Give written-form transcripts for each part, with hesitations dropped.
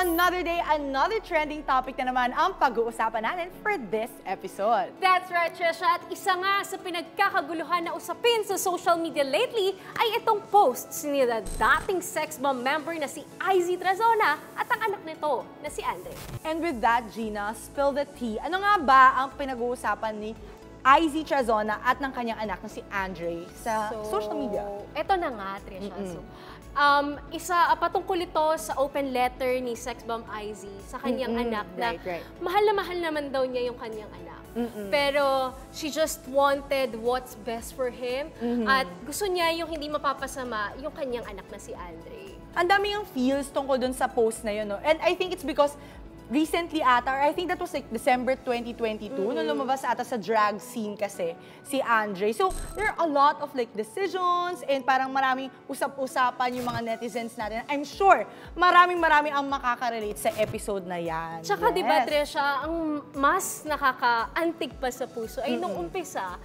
another day, another trending topic na naman ang pag-uusapan natin for this episode. That's right, Trisha. At isa nga sa pinagkakaguluhan na usapin sa social media lately ay itong posts ni dating sex bomb member na si IZ Trazona at ang anak nito na si Andre. And with that, Gina, spill the tea. Ano nga ba ang pinag-uusapan ni IZ Trazona at ng kanyang anak na si Andre sa social media? Ito na nga, Trisha. Patungkol ito sa open letter ni sex bomb IZ sa kanyang anak na mahal na mahal naman daw niya yung kanyang anak. Pero she just wanted what's best for him at gusto niya yung hindi mapapasama yung kanyang anak na si Andre. Ang dami yung feels tungkol dun sa post na yun, no? And I think it's because recently ata, or I think that was like December 2022, nung lumabas ata sa drag scene kasi si Andre. So, there are a lot of like decisions and parang maraming usap-usapan yung mga netizens natin. I'm sure maraming ang makaka-relate sa episode na yan. Tsaka diba, Trisha, ang mas nakaka-antig pa sa puso ay nung umpisa,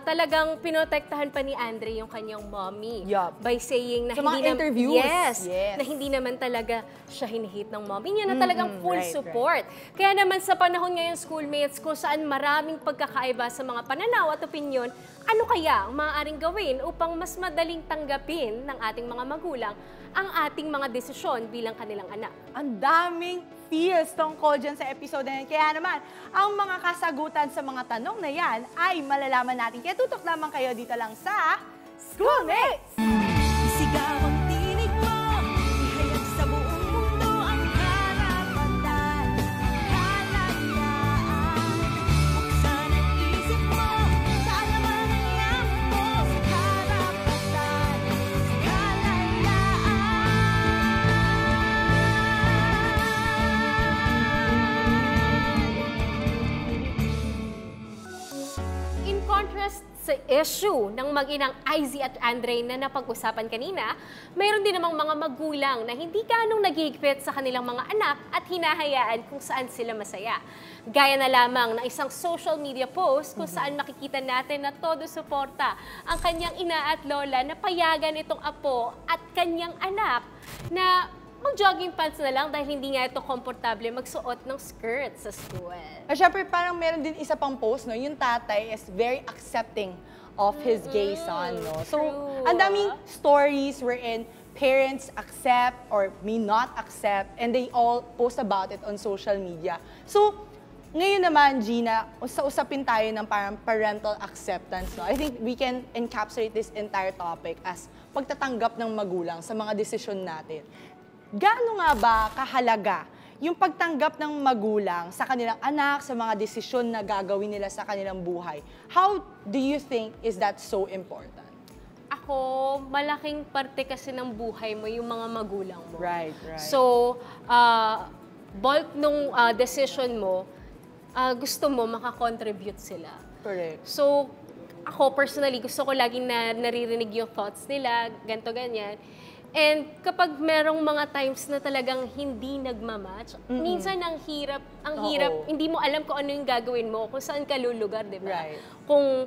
talagang pinotektahan pa ni Andre yung kanyang mommy by saying na sa mga interviews. Na hindi naman talaga siya hinihit ng mommy niya, na talagang full support. Kaya naman sa panahon ngayon, schoolmates, kung saan maraming pagkakaiba sa mga pananaw at opinyon, ano kaya ang maaaring gawin upang mas madaling tanggapin ng ating mga magulang ang ating mga desisyon bilang kanilang anak? Ang daming feels tungkol dyan sa episode na yan. Kaya naman, ang mga kasagutan sa mga tanong na yan ay malalaman natin. Kaya tutok lamang kayo dito lang sa Schoolmates! Sigaw ang tinig mo, ihayag sa buong mundo ang karapatan, kalayaan. Buksan ang isip mo, kaalaman ang yaman mo, karapatan, kalayaan. In contrast sa issue ng mag-inang IZ at Andre na napag-usapan kanina, mayroon din namang mga magulang na hindi ganong naghihigpit sa kanilang mga anak at hinahayaan kung saan sila masaya. Gaya na lamang ng isang social media post kung saan makikita natin na todo suporta ang kanyang ina at lola na payagan itong apo at kanyang anak na mag-jogging pants na lang dahil hindi nga ito komportable magsuot ng skirt sa school. At syempre, parang meron din isa pang post, no? Yung tatay is very accepting of his gay son, no? So, ang daming stories wherein parents accept or may not accept and they all post about it on social media. So, ngayon naman, Gina, usapin tayo ng parang parental acceptance, no? I think we can encapsulate this entire topic as pagtatanggap ng magulang sa mga desisyon natin. Gaano nga ba kahalaga yung pagtanggap ng magulang sa kanilang anak, sa mga desisyon na gagawin nila sa kanilang buhay? How do you think is that so important? Ako, malaking parte kasi ng buhay mo yung mga magulang mo. Right. So, bulk nung decision mo, gusto mo makakontribute sila. Correct. So, ako personally, gusto ko laging naririnig yung thoughts nila, ganto ganyan. And kapag merong mga times na talagang hindi nagmamatch, minsan ang hirap, hindi mo alam kung ano yung gagawin mo, kung saan ka lulugar, di ba? Right. Kung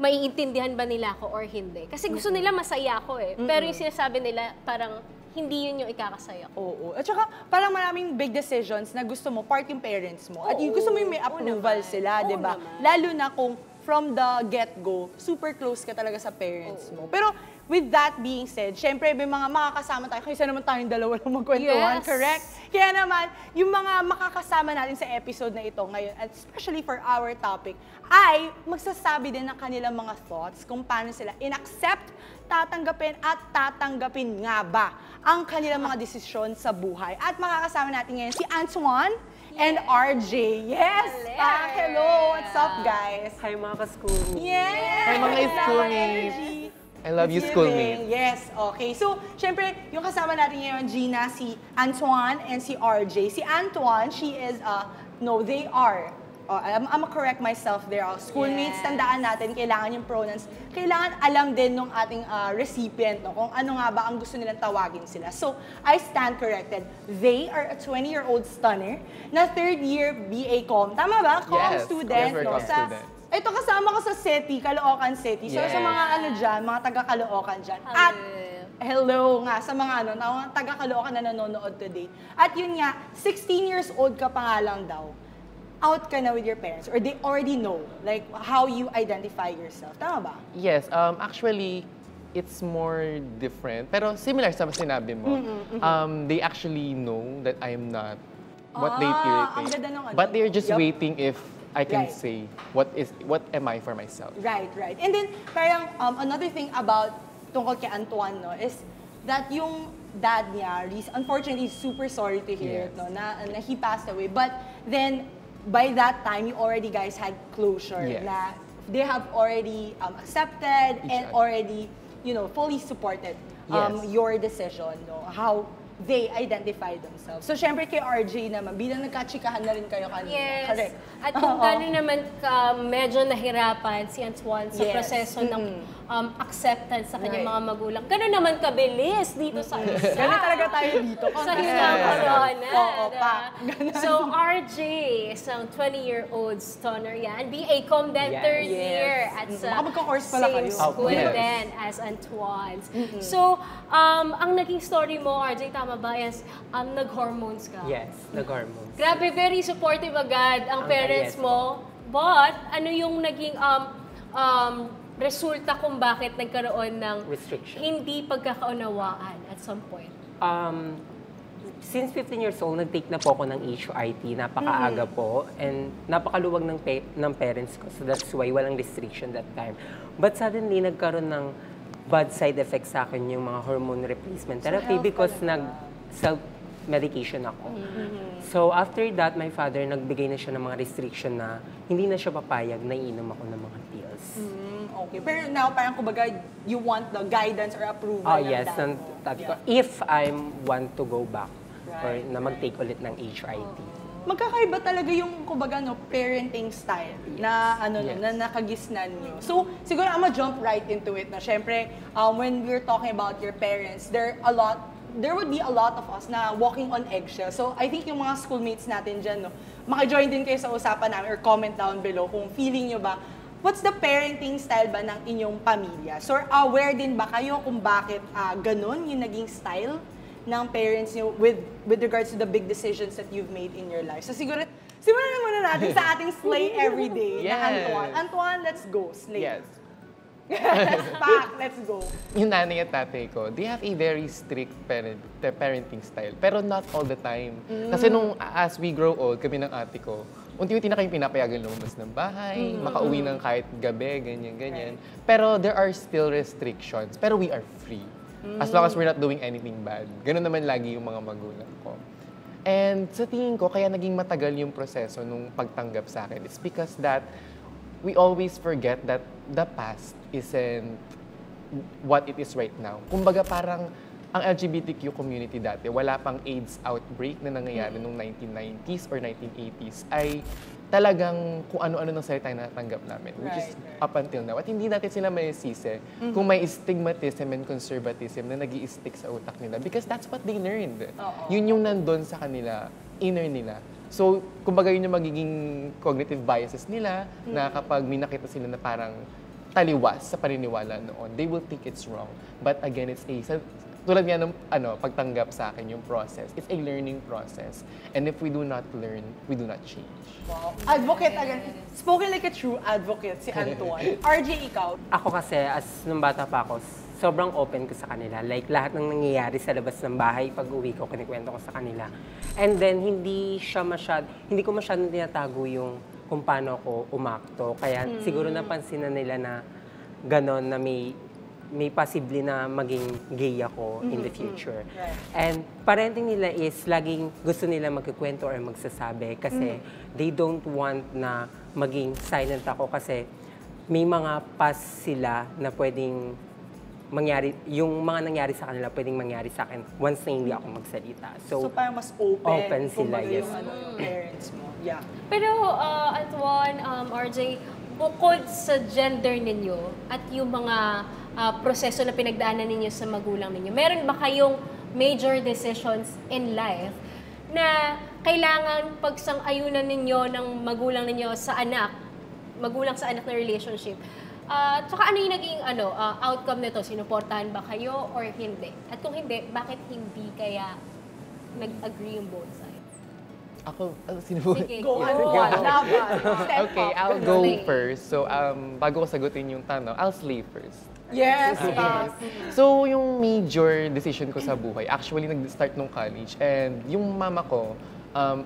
maiintindihan ba nila ako or hindi. Kasi gusto nila masaya ako eh. Pero yung sinasabi nila, parang hindi yun yung ikakasaya ko. Oo. At saka, parang maraming big decisions na gusto mo, part yung parents mo. At yung gusto mo yung may approval sila, di ba? Lalo na kung from the get-go, super close ka talaga sa parents mo. Pero, with that being said, syempre may mga makakasama tayo. Kaysa naman tayong dalawa lang magkwentuhan, correct? Kaya naman, yung mga makakasama natin sa episode na ito ngayon, at especially for our topic, ay magsasabi din ng kanilang mga thoughts kung paano sila in-accept, tatanggapin at tatanggapin nga ba ang kanilang mga desisyon sa buhay. At makakasama natin ngayon si Antoine and RJ. Yes! Hello! What's up, guys? Hi mga ka-schoolmates. Yes! Hi mga schoolmates. I love you, schoolmates. Yes, okay. So, syempre, yung kasama natin ngayon, Gina, si Antoine and si RJ. Si Antoine, she is, they are, I'm gonna correct myself there. Schoolmates, tandaan natin, kailangan yung pronouns. Kailangan alam din ng ating recipient, no, kung ano nga ba ang gusto nilang tawagin sila. So, I stand corrected. They are a 20-year-old stunner na third-year BA Com. Tama ba? Com student. Yes, no? student. Ito kasama ko sa SETI, Caloocan City. So sa mga ano dyan, mga taga-Caloocan dyan. At hello nga sa mga taga-Caloocan na nanonood today. At yun nga, 16 years old ka pa nga lang daw. Out ka na with your parents or they already know like how you identify yourself. Tama ba? Yes, actually, it's more different. Pero similar sa sinabi mo. They actually know that I'm not what they ang irritate. ganda ng ano. But they're just Yup. waiting if I can Right. say what am I for myself. Right. And then, parang another thing about tungkol kay Antoine, no, is that yung dad niya, unfortunately, super sorry to hear it, Yes. no, na he passed away. But then, by that time, you already guys had closure. Yes. Na they have already accepted Each and other. already, fully supported Yes. your decision, no, how they identify themselves. So, syempre kay RJ naman, bilang nagkatsikahan na rin kayo kanina. Yes. Correct. At kung Oo. gano'n naman medyo nahirapan si Antoine sa Yes. proseso ng acceptance sa kanyang Right. mga magulang. Gano'n naman kabilis dito sa isa. Ganun talaga tayo dito. Sa Konti isang lang. corona. Oo, pa. So, RJ, isang 20-year-old stoner yan. BA Com din, Yes. third Yes. year at sa Baka magka-course pala same kayo. school Yes. din as Antoine's. So, ang naging story mo, RJ, tama ba, is nag-hormones ka? Yes, nag-hormones. Grabe, very supportive agad ang parents yes. mo. But, ano yung naging resulta kung bakit nagkaroon ng Restriction. hindi pagkakaunawaan at some point? Since 15 years old, nag-take na po ako ng HIT. Napakaaga po. And napakaluwag ng parents ko. So that's why walang restriction that time. But suddenly, nagkaroon ng bad side effects sa akin yung mga hormone replacement therapy health because talaga. self-medication ako. So after that, my father nagbigay na siya ng mga restriction na hindi na siya papayag na iinom ako ng mga pills. Okay. Pero now, parang kumbaga, you want the guidance or approval Oh ng yes, dad ng mo. tati ko. Yeah. If I want to go back or Right, na mag-take ulit ng HIT. Magkakaiba talaga yung, kumbaga, parenting style na, Yes. na nakagisnan nyo. So, siguro, I'm gonna jump right into it na, syempre, when we're talking about your parents, there would be a lot of us na walking on eggshells. So, I think yung mga schoolmates natin dyan, no, maki-join din kayo sa usapan namin or comment down below kung feeling nyo ba, what's the parenting style ba ng inyong pamilya? So, aware din ba kayo kung bakit ganun yung naging style ng parents nyo with regards to the big decisions that you've made in your life? So, siguro, simulan na muna natin sa ating Slay Everyday na Yes. Antoine. Antoine, let's go. Slay. Yes. Pack, let's go. Yung nanay at tatay ko, they have a very strict parenting style. Pero not all the time. Kasi as we grow old, kami ng ate ko, unti-unti na kayong pinapayagan lumabas ng bahay, makauwi ng kahit gabi, ganyan. Pero there are still restrictions. Pero we are free. As long as we're not doing anything bad. Ganun naman lagi yung mga magulang ko. And sa tingin ko, kaya naging matagal yung proseso nung pagtanggap sa akin. It's because that we always forget that the past isn't what it is right now. Kumbaga parang ang LGBTQ community dati, wala pang AIDS outbreak na nangyayari noong 1990s or 1980s, ay talagang kung ano-ano ng salita na natanggap namin, which is Right. up until now. At hindi natin sila may sisi kung may stigmatism and conservatism na nag-i-stick sa utak nila because that's what they learned. Yun yung nandun sa kanila, inner nila. So, kumbaga yun yung magiging cognitive biases nila na kapag may nakita sila na parang taliwas sa paniniwala noon, they will think it's wrong. But again, it's tulad nga ng pagtanggap sa akin yung process. It's a learning process. And if we do not learn, we do not change. Wow. Advocate again. Spoken like a true advocate, si Antoine. RJ, ikaw? Ako kasi, as nung bata pa ako, sobrang open ko sa kanila. Like, lahat ng nangyayari sa labas ng bahay, pag uwi ko, kinikwento ko sa kanila. And then, hindi ko masyadong tinatago yung kung paano ako umakto. Kaya siguro napansin na nila na gano'n na may possibly na maging gay ako in the future. Right. And parenting nila is laging gusto nila magkikwento or magsasabi kasi they don't want na maging silent ako kasi may mga past sila na pwedeng mangyari, yung mga nangyari sa kanila pwedeng mangyari sa akin once na hindi ako magsalita. So, parang mas open sila, kumbaga yes. yung parents mo. Yeah. Pero, Antoine, RJ, bukod sa gender ninyo at yung mga proseso na pinagdaanan ninyo sa magulang ninyo, meron ba kayong major decisions in life na kailangan pagsang-ayunan ninyo ng magulang ninyo sa anak na relationship? Tsaka ano yung naging outcome nito? Sinuportahan ba kayo or hindi? At kung hindi, bakit hindi kaya nag-agree yung both sides? Ako, sino po? Sige. Go on, laban. Step Okay, up. I'll go first. So, bago ko sagutin yung tanong, I'll slay first. Yes, Yes. So, yung major decision ko sa buhay, actually nag-start nung college. And yung mama ko,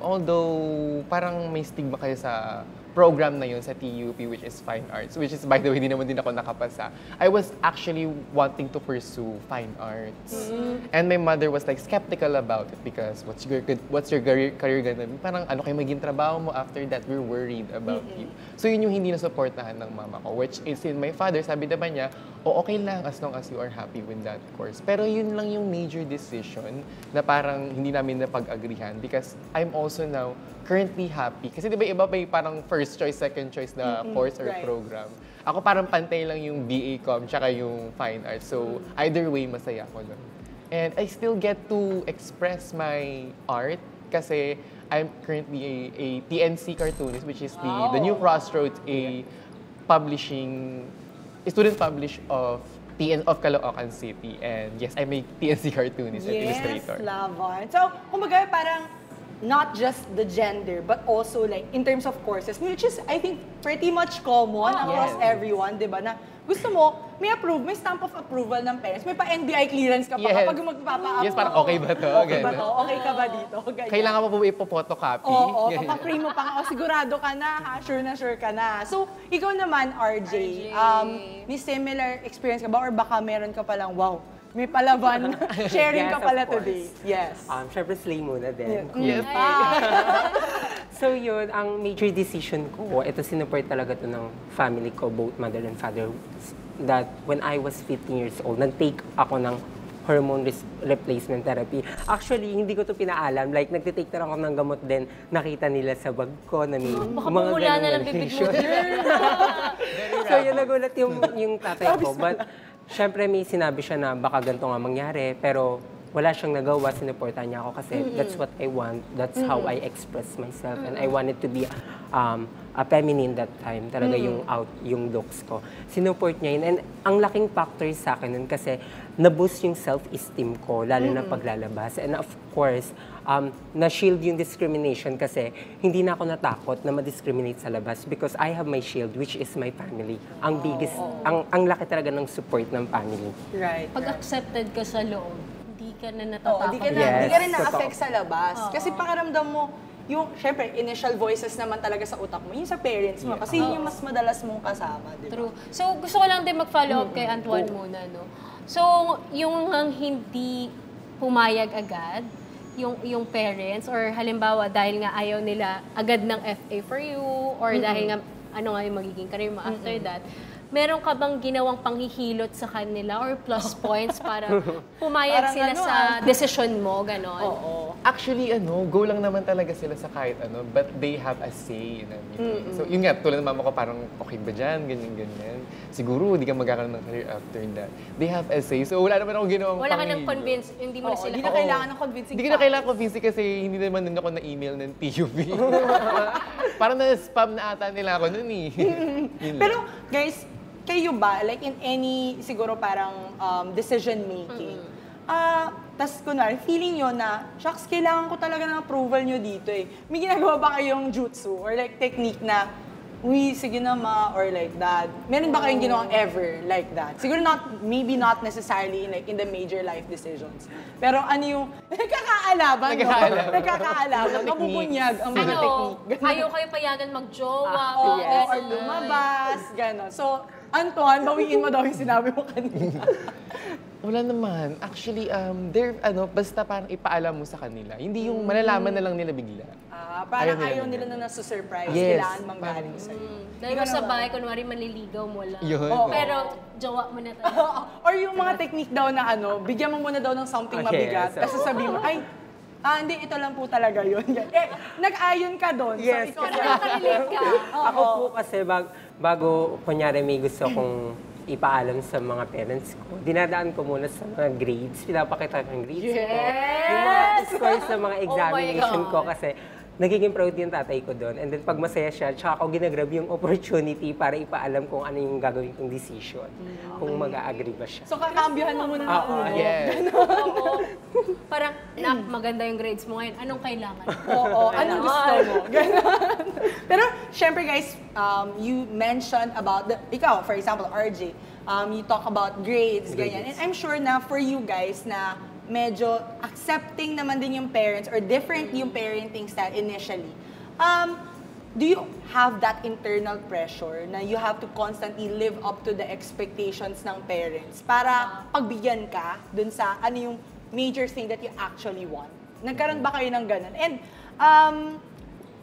although parang may stigma kayo sa program na yun sa TUP, which is Fine Arts, which is, by the way, hindi naman din ako nakapasa. I was actually wanting to pursue Fine Arts. And my mother was like skeptical about it because what's your career gonna be? Parang ano kayo maging trabaho mo after that, we're worried about you. So yun yung hindi nasuportahan ng mama ko, which is in my father, sabi naman niya, okay lang as long as you are happy with that course. Pero yun lang yung major decision na parang hindi namin napag-agrihan because I'm also now currently happy. Kasi di ba iba pa yung parang first choice, second choice na course or right. program. Ako parang pantay lang yung BA Com tsaka yung Fine Arts. So either way, masaya ako doon. And I still get to express my art kasi I'm currently a TNC cartoonist, which is the New Crossroads, a student publish of Caloocan City. And yes, I'm a TNC cartoonist and illustrator. Yes, laban. So, kumbaga parang not just the gender, but also like in terms of courses, which is, I think, pretty much common across Yes. everyone, di ba? Na gusto mo, may stamp of approval ng parents, may pa-NBI clearance ka pa Yes. kapag magpapa-up. Yes, parang okay ba to? Okay ba Ganun. to? Okay ka ba dito? Ganyan. Kailangan mo po ba ipo-photocopy? Oo, Ganyan. papaprint mo pa nga. O, sigurado ka na, ha? Sure ka na. So, ikaw naman, RJ, may similar experience ka ba? Or baka meron ka palang, wow, may palaban. Sharing Yes, ka pala of course. today. Yes. Syempre, slay muna din. Yes. So yun, ang major decision ko, ito sinuport talaga to ng family ko, both mother and father, that when I was 15 years old, nag-take ako ng hormone replacement therapy. Actually, hindi ko to pinaalam. Like, nagtitake na ako ng gamot din. Nakita nila sa bag ko na may Baka mga pumula na ganung lang bibig mo. malation. So yun, nagulat yung tatay ko. But, syempre may sinabi siya na baka ganito nga mangyari. Pero, wala siyang nagawa, sinuportahan niya ako kasi that's what I want, that's how I express myself. And I wanted to be a feminine that time, talaga yung looks ko. Sinuport niya yun. And ang laking factor sa akin nun kasi na-boost yung self-esteem ko, lalo na paglalabas. And of course, na-shield yung discrimination kasi hindi na ako natakot na ma-discriminate sa labas because I have my shield, which is my family. Ang biggest, ang laki talaga ng support ng family. Right. Pag accepted ka sa loob, hindi ka na natatakot. Di ka na, Yes, di ka rin totoo. na-affect sa labas. Kasi pakiramdam mo, yung, syempre, initial voices naman talaga sa utak mo, yung sa parents mo. Kasi yun yung mas madalas mong kasama, di ba? True. So, gusto ko lang din mag-follow up kay Antoine muna, no? So, yung hindi pumayag agad, yung parents, or halimbawa, dahil nga ayaw nila agad ng FA for you, or dahil nga, ano nga yung magiging career mo after that, meron ka bang ginawang panghihilot sa kanila or plus points para pumayag Parang sila ano, sa desisyon mo, gano'n? Oo. Actually, go lang naman talaga sila sa kahit ano, but they have a say in everything. So, yun nga, tulad ng mama ko, parang, okay ba dyan, ganyan. Siguro, hindi ka magkakaroon ng career after that. They have a say. So, wala naman ako ginawang Wala ka nang panghihilot. convince, hindi mo na Oo, sila. di na kailangan ng convincing Hindi ko na kailangan convince kasi hindi naman nun ako na-email ng TUP. Parang na-spam na ata nila ako nun eh. Yun lang. Pero, guys, kayo ba, like in any, siguro parang decision making, tas kunwari, feeling nyo na, shucks, kailangan ko talaga ng approval nyo dito eh. May ginagawa ba kayong jutsu or like technique na, uy, sige na ma, or like that? Meron ba kayong ginawang ever like that? Siguro maybe not necessarily like in the major life decisions. Pero ano yung, nagkakaalaban, no? Nagkakaalaban, mabubunyag ang mga technique. Ayaw kayo payagan mag-jowa, Oo, ganun. or lumabas, gano'n. So, Anton, bawiin mo daw yung sinabi mo kanina. Wala naman. Actually, basta parang ipaalam mo sa kanila. Hindi yung malalaman na lang nila bigla. Parang Ayaw ayaw nila nila na nasa-surprise. Yes. Kailangan manggaling sa'yo. Dahil mo sa bahay, kunwari manliligaw mo lang. Yun. Pero jowa mo na talaga. Or yung mga technique daw na bigyan mo muna daw ng something mabigat. Yes. Kasi sabihin mo, hindi, ito lang po talaga yun. Nag-ayon ka doon. Yes. So, ikaw Pero nakalilate ka. Ako po kasi bago kunyari may gusto kong ipaalam sa mga parents ko, dinadaan ko muna sa mga grades. Pinapakita ko yung grades ko. Yung mga scores sa mga examination ko kasi nagiging proud yung tatay ko doon. And then pag masaya siya, tsaka ako ginagrab yung opportunity para ipaalam kung ano yung gagawin kong decision. Kung mag-a-agree ba siya. So, kakambyohan mo muna ng ulo. Yes. Oo. Parang, nak, maganda yung grades mo ngayon. Anong kailangan? Oo, anong gusto mo? Ganon. Pero, syempre guys, you mentioned about, ikaw, for example, RJ, you talk about grades, ganyan. And I'm sure na for you guys na medyo accepting naman din yung parents or different yung parenting style initially. Do you have that internal pressure na you have to constantly live up to the expectations ng parents para pagbigyan ka dun sa ano yung major thing that you actually want? Nagkaroon ba kayo ng ganun? And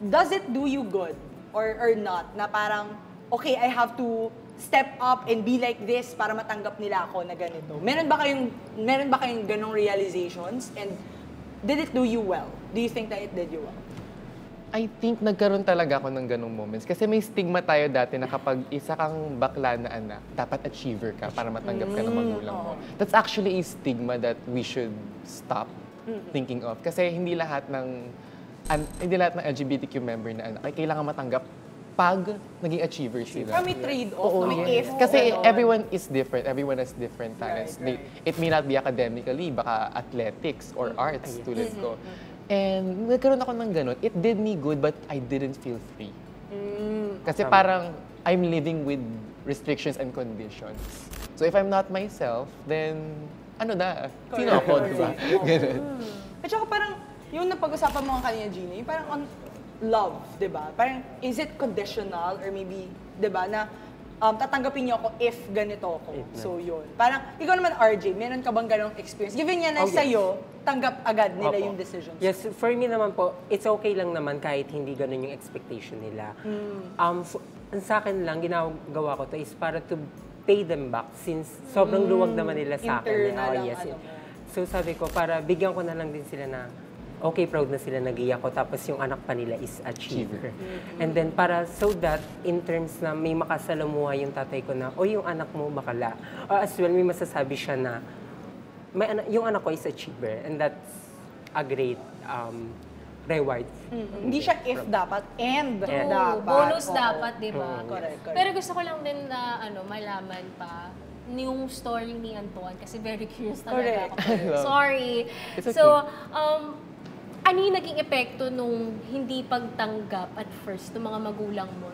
does it do you good or not na parang, okay, I have to step up and be like this para matanggap nila ako na ganito? Meron ba kayong ganong realizations? And did it do you well? Do you think that it did you well? I think nagkaroon talaga ako ng ganong moments. Kasi may stigma tayo dati na kapag isa kang bakla na anak, dapat achiever ka para matanggap ka ng magulang mo. That's actually a stigma that we should stop thinking of. Kasi hindi lahat ng LGBTQ member na anak ay kailangan matanggap pag naging achiever sila. May trade-off, may if. Kasi everyone is different. Everyone has different talents. It may not be academically, baka athletics or arts tulad ko. And nagkaroon ako ng ganun. It did me good, but I didn't feel free. Kasi parang I'm living with restrictions and conditions. So if I'm not myself, then ano na? Sino ako, di ba? Ganun. At saka parang, yung napag-usapan mo kanina, Gina, yung parang on love, di ba? Parang, is it conditional or maybe, di ba, na tatanggapin niyo ako if ganito ako. So, yun. Parang, ikaw naman, RJ, meron ka bang ganong experience? Given niya na sa'yo, tanggap agad nila yung decisions. Yes, for me naman po, it's okay lang naman kahit hindi ganun yung expectation nila. Sa akin lang, ginagawa ko to is para to pay them back since sobrang luwag naman nila sa akin. Internal lang, Yes. ano mo. So sabi ko, para bigyan ko na lang din sila na okay, proud na sila nag-iyak ko, tapos yung anak pa nila is achiever. And then para so that, in terms na may makasalamuha yung tatay ko na, o yung anak mo bakala. As well, may masasabi siya na, yung anak ko is achiever, and that's a great reward. Hindi siya if dapat, and Oo, dapat. bonus Oo. dapat, di ba? Correct. Pero gusto ko lang din na malaman pa yung story ni Antoine kasi very curious talaga ako. Sorry. It's okay. So, ano yung naging epekto nung hindi pagtanggap at first ng mga magulang mo,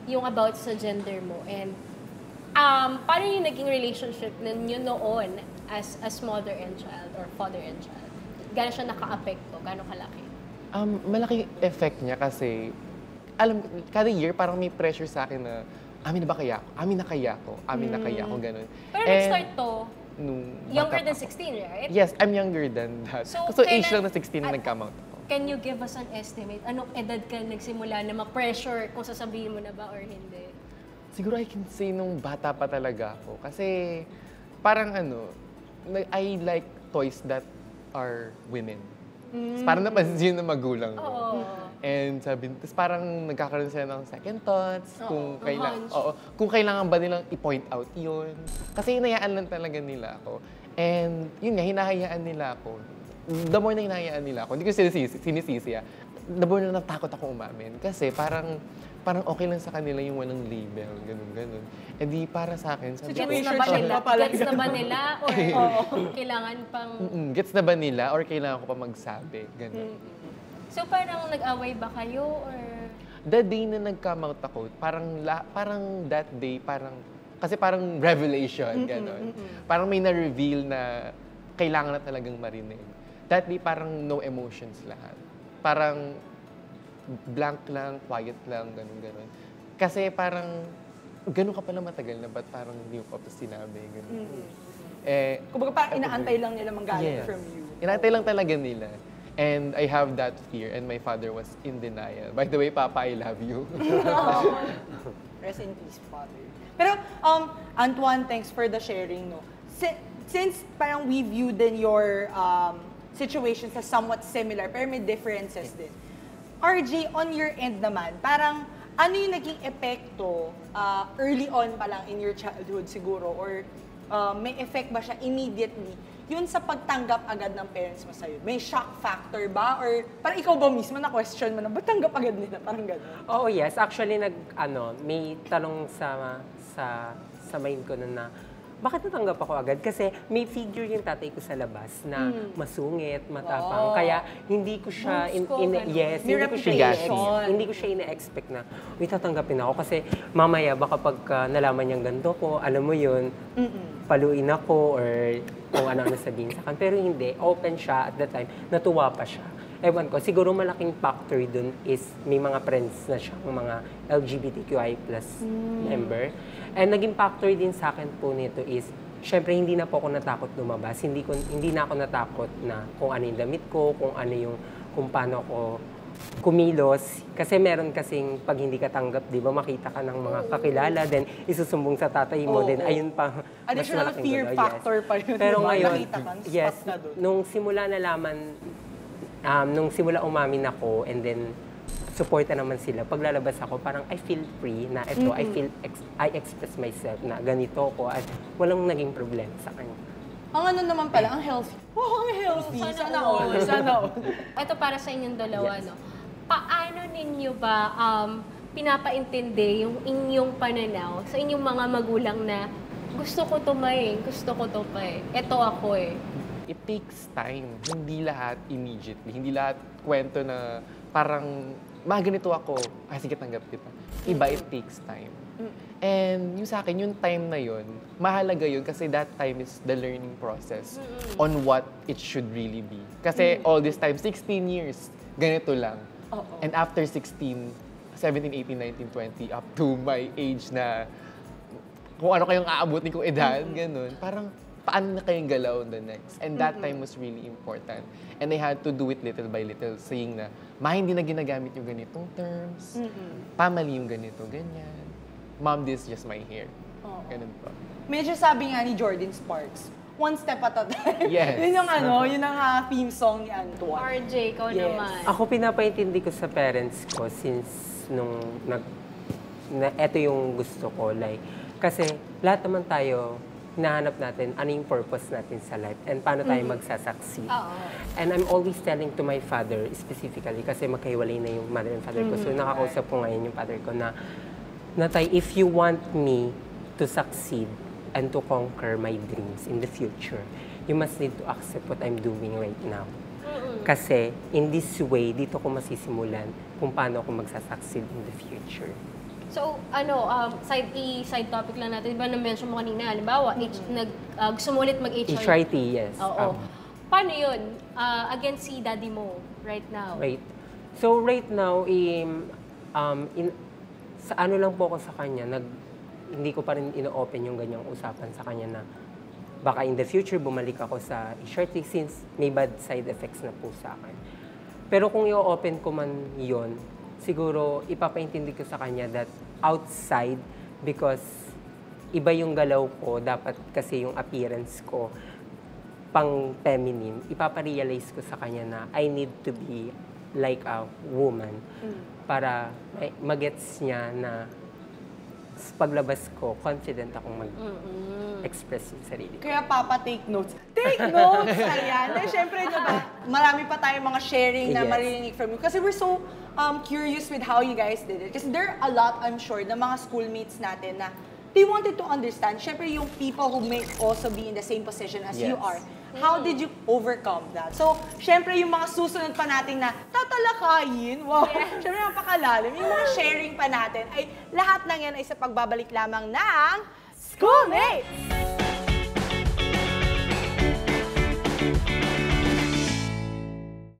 yung about sa gender mo, and paano yung naging relationship ninyo noon as mother and child or father and child? Gano'n siya naka-apekto? Gano'n kalaki? Malaking effect niya kasi, kada year parang may pressure sa akin na, amin na ba kaya ako? Amin na kaya ako? Amin na kaya ako? Ganun. Pero nag-start to, nung younger bata than pa ako. 16, right? Yes, I'm younger than that. So, So age kailan- lang na 16 na nag-come out ako. Can you give us an estimate? Anong edad ka nagsimula na ma-pressure kung sasabihin mo na ba or hindi? Siguro I can say nung bata pa talaga ako. Kasi parang I like toys that are women. Parang napansin ng magulang ko. Oo. And tapos parang nagkakaroon sila ng second thoughts kung hunch. kung kailangan ba nilang i-point out 'yun. Kasi hinayaan lang talaga nila ako. And yun nga, hinahayaan nila ako. The more na hinahayaan nila ako, hindi ko sinisisi the more na natakot ako umamin. Kasi parang okay lang sa kanila yung walang label, ganun. E di para sa akin, sabi ko, Gets na ba nila? Gets na ba nila? Or kailangan pang... gets na ba nila or kailangan ko pa magsabi? Ganun. So parang nag-away ba kayo or... The day na nag-come out ako, parang that day, kasi parang revelation, gano'n. Parang may na-reveal na kailangan na talagang marinig. That day, parang no emotions lahat. Parang blank lang, quiet lang, gano'n. Kasi parang, gano'n ka pala matagal na, ba't parang hindi ko pa sinabi, gano'n. Kumbaga parang inaantay lang nila manggaling from you. Inaantay lang talaga nila. And I have that fear, and my father was in denial. By the way, Papa, I love you. Rest in peace, Father. Pero, Antoine, thanks for the sharing, no? Since parang we viewed din your situations as somewhat similar, pero may differences din. RJ, on your end naman, parang ano yung naging epekto early on pa lang in your childhood siguro, or may effect ba siya immediately, yun sa pagtanggap agad ng parents mo sa'yo? May shock factor ba? Or parang ikaw ba mismo na-question mo na, ba't tanggap agad nila? Parang gano'n. Oo, yes. Actually, may tanong sa mind ko na bakit natanggap ako agad? Kasi may figure yung tatay ko sa labas na masungit, matapang. Kaya hindi ko siya hindi ko siya ine-expect na tatanggapin ako kasi mamaya baka pagka nalaman niyang ganito ko, alam mo yun, paluin ako or kung ano-ano sabihin sa akin. Pero hindi, open siya at that time, natuwa pa siya. Ewan ko, siguro malaking factor dun is may mga friends na siya, mga LGBTQI+ member. And naging factor din sa akin po nito is, syempre hindi na po ako natakot lumabas. Hindi na ako natakot na kung ano yung damit ko, kung paano ako kumilos. Kasi meron kasing pag hindi ka tanggap, di ba, makita ka ng mga kakilala, then isusumbong sa tatay mo, then ayun pa, mas additional malaking fear gulo. factor pa yun. Pero ngayon, Nakita ka, yes, spot ka dun. nung simula umamin ako, and then supporta naman sila. Paglalabas ako, parang I feel free na ito, I express myself na ganito ko at walang naging problema sa kanya. Ang ano naman pala, ang healthy. Oh, ang healthy. Sana all. Sana all. Ito para sa inyong dalawa, no? Paano ninyo ba pinapaintindi yung inyong pananaw sa inyong mga magulang na gusto ko to gusto ko to ito ako It takes time. Hindi lahat immediately. Hindi lahat kwento na parang, ganito ako. Sige, tanggap kita. Iba, it takes time. And yung sa akin, yung time na yun, mahalaga yun kasi that time is the learning process on what it should really be. Kasi all this time, 16 years, ganito lang. And after 16, 17, 18, 19, 20, up to my age na kung ano kayong aabutin kong edad, ganun, parang paano na kayong galaw on the next. And that time was really important. And I had to do it little by little, saying na, hindi na ginagamit yung ganitong terms. Mali yung ganito, ganyan. Mom, this is just my hair. Ganun po. Medyo sabi nga ni Jordan Sparks, one step at a time. Yes. Yun yung yun ang theme song ni Antoine. RJ, ikaw naman. Ako pinapaintindi ko sa parents ko since nung eto yung gusto ko. Kasi lahat naman tayo, hinahanap natin ano yung purpose natin sa life and paano tayo magsasucceed. And I'm always telling to my father specifically kasi magkahiwalay na yung mother and father ko. So nakakausap ko ngayon yung father ko na Tay, if you want me to succeed and to conquer my dreams in the future, you must need to accept what I'm doing right now. Kasi in this way, dito ko masisimulan kung paano ako magsasucceed in the future. So, side topic lang natin. Diba na-mention mo kanina, halimbawa, gusto mo ulit mag-HRT. HRT, yes. Oo. Paano yun? Against si daddy mo right now? Right. So, right now, sa ano lang po ako sa kanya, hindi ko pa rin ino-open yung ganyang usapan sa kanya na baka in the future bumalik ako sa HRT since may bad side effects na po sa akin. Pero kung i-open ko man yon, siguro ipapaintindi ko sa kanya that outside, because iba yung galaw ko, dapat kasi yung appearance ko pang feminine, ipaparealize ko sa kanya na I need to be like a woman para magets niya na paglabas ko, confident akong mag-express yung sarili ko. Kaya Papa, take notes. Take notes! Ayan. Dahil syempre, diba, marami pa tayong mga sharing na maririnig from you. Kasi we're so curious with how you guys did it. Kasi there are a lot, I'm sure, na mga schoolmates natin na they wanted to understand, syempre yung people who may also be in the same position as you are. How did you overcome that? So, syempre yung mga susunod pa natin na tatalakayin, wow, syempre napakalalim. Yung mga sharing pa natin ay lahat ng yan ay sa pagbabalik lamang ng Schoolmates!